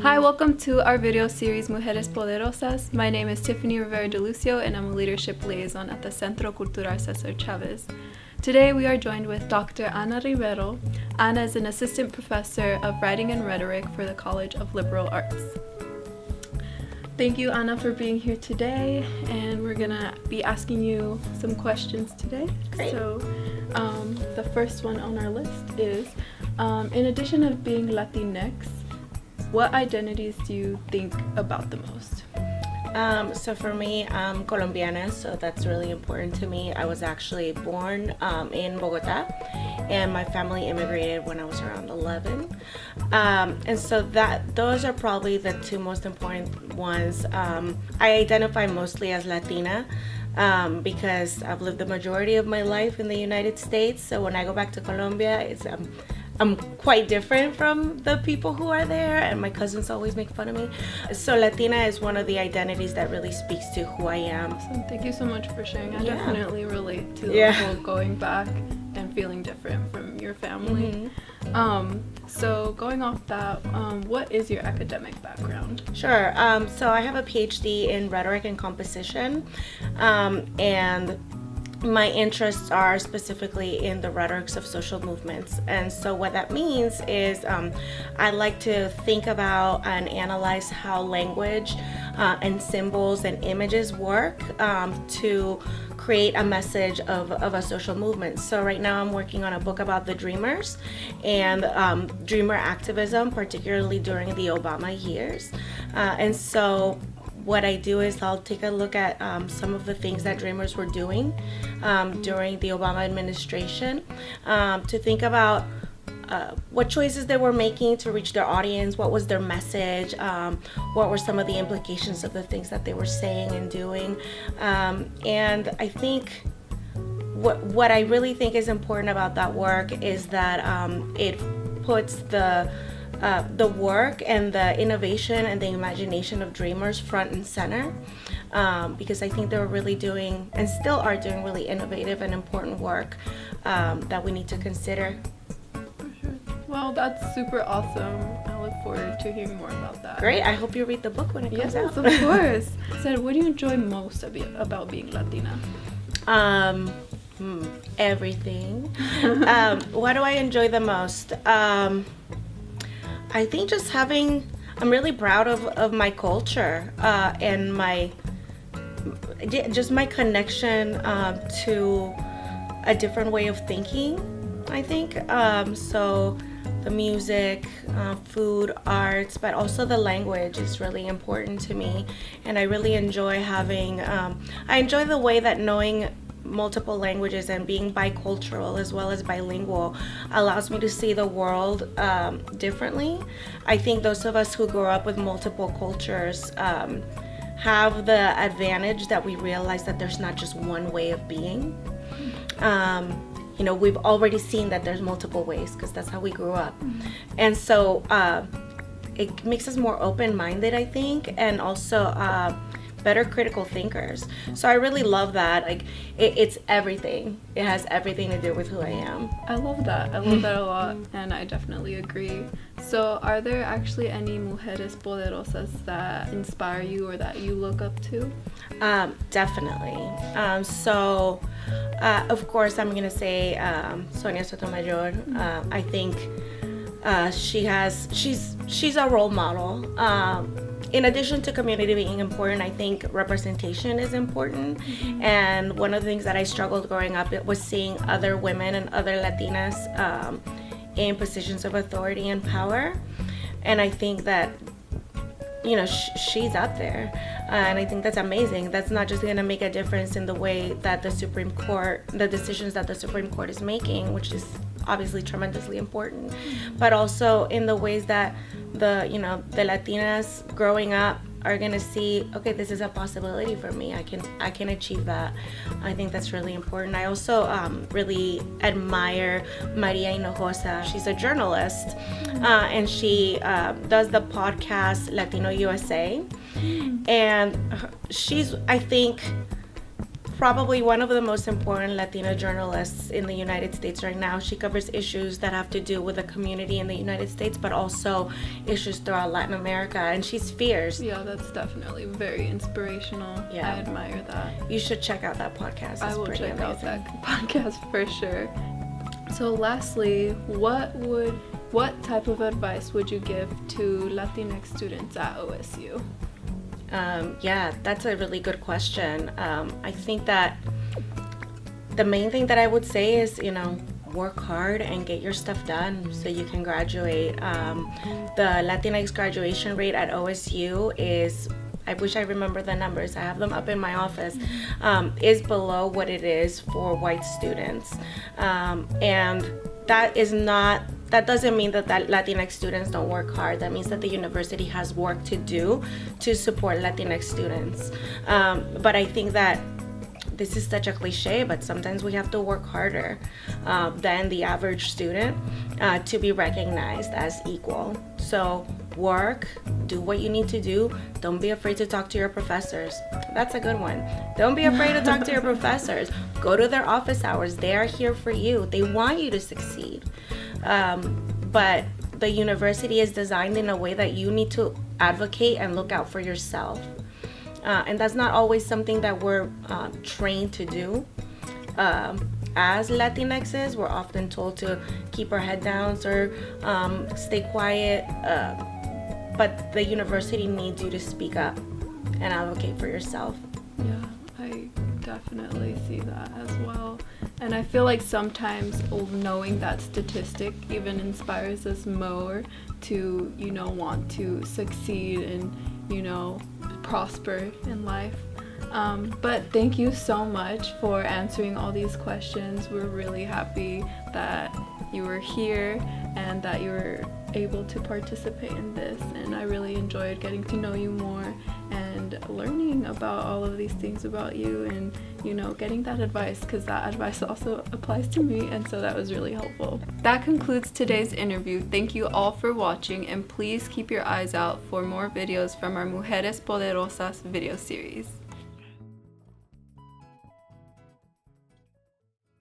Hi, welcome to our video series Mujeres, Poderosas. My name is Tiffany Rivero de Lucio and I'm a leadership liaison at the Centro Cultural Cesar Chavez. Today we are joined with Dr. Ana Rivero. Ana is an assistant professor of writing and rhetoric for the College of Liberal Arts. Thank you, Ana, for being here today, and we're gonna be asking you some questions today. Great. So the first one on our list is, in addition of being Latinx, what identities do you think about the most? So for me, I'm Colombiana, so that's really important to me. I was actually born in Bogota, and my family immigrated when I was around 11. And so those are probably the two most important ones. I identify mostly as Latina because I've lived the majority of my life in the United States. So when I go back to Colombia, I'm quite different from the people who are there, and my cousins always make fun of me. So Latina is one of the identities that really speaks to who I am. Awesome. Thank you so much for sharing. I definitely relate to Yeah. the whole going back and feeling different from your family. So going off that, what is your academic background? Sure. So I have a PhD in rhetoric and composition, and my interests are specifically in the rhetorics of social movements. And so what that means is I like to think about and analyze how language and symbols and images work to create a message of a social movement. So right now I'm working on a book about the Dreamers and dreamer activism, particularly during the Obama years. And so what I do is I'll take a look at some of the things that Dreamers were doing during the Obama administration to think about what choices they were making to reach their audience, what was their message, what were some of the implications of the things that they were saying and doing. And I think what I really think is important about that work is that it puts the work and the innovation and the imagination of dreamers front and center, because I think they were really doing and still are doing really innovative and important work that we need to consider. Well, that's super awesome. I look forward to hearing more about that. Great. I hope you read the book when it comes out. Yes, of course. So what do you enjoy most about being Latina? Everything. What do I enjoy the most? I think I'm really proud of my culture and my connection to a different way of thinking, I think. So the music, food, arts, but also the language is really important to me. And I really enjoy I enjoy the way that knowing multiple languages and being bicultural as well as bilingual allows me to see the world differently. I think those of us who grow up with multiple cultures have the advantage that we realize that there's not just one way of being. We've already seen that there's multiple ways because that's how we grew up. And so it makes us more open-minded, I think, and also better critical thinkers. So I really love that. Like it's everything. It has everything to do with who I am. I love that. I love that a lot, and I definitely agree. So are there actually any Mujeres Poderosas that inspire you or that you look up to? Definitely. So of course I'm gonna say Sonia Sotomayor. I think she's a role model. In addition to community being important, I think representation is important. And one of the things that I struggled growing up was seeing other women and other Latinas in positions of authority and power. And I think that, she's up there. And I think that's amazing. That's not just going to make a difference in the way that the decisions that the Supreme Court is making, which is obviously tremendously important, but also in the ways that the Latinas growing up are gonna see, okay, this is a possibility for me. I can achieve that. I think that's really important. I also really admire Maria Hinojosa. She's a journalist, and she does the podcast Latino USA, and she's, I think, probably one of the most important Latina journalists in the United States right now. She covers issues that have to do with the community in the United States, but also issues throughout Latin America, and she's fierce. Yeah, that's definitely very inspirational. Yeah. I admire that. You should check out that podcast. I will check out that podcast for sure. So lastly, what type of advice would you give to Latinx students at OSU? Yeah, that's a really good question. I think that the main thing that I would say is, work hard and get your stuff done so you can graduate. The Latinx graduation rate at OSU is, I wish I remember the numbers, I have them up in my office, is below what it is for white students. And that doesn't mean that Latinx students don't work hard. That means that the university has work to do to support Latinx students. But I think that this is such a cliche, but sometimes we have to work harder than the average student to be recognized as equal. So work, do what you need to do. Don't be afraid to talk to your professors. That's a good one. Don't be afraid to talk to your professors. Go to their office hours. They are here for you. They want you to succeed. But the university is designed in a way that you need to advocate and look out for yourself. And that's not always something that we're trained to do. As Latinxes, we're often told to keep our head down or stay quiet. But the university needs you to speak up and advocate for yourself. Yeah, I definitely see that as well. And I feel like sometimes knowing that statistic even inspires us more to, want to succeed and, prosper in life. But thank you so much for answering all these questions. We're really happy that you were here and that you were able to participate in this, and I really enjoyed getting to know you more and learning about all of these things about you and getting that advice, because that advice also applies to me, and so that was really helpful. That concludes today's interview. Thank you all for watching, and please keep your eyes out for more videos from our Mujeres Poderosas video series.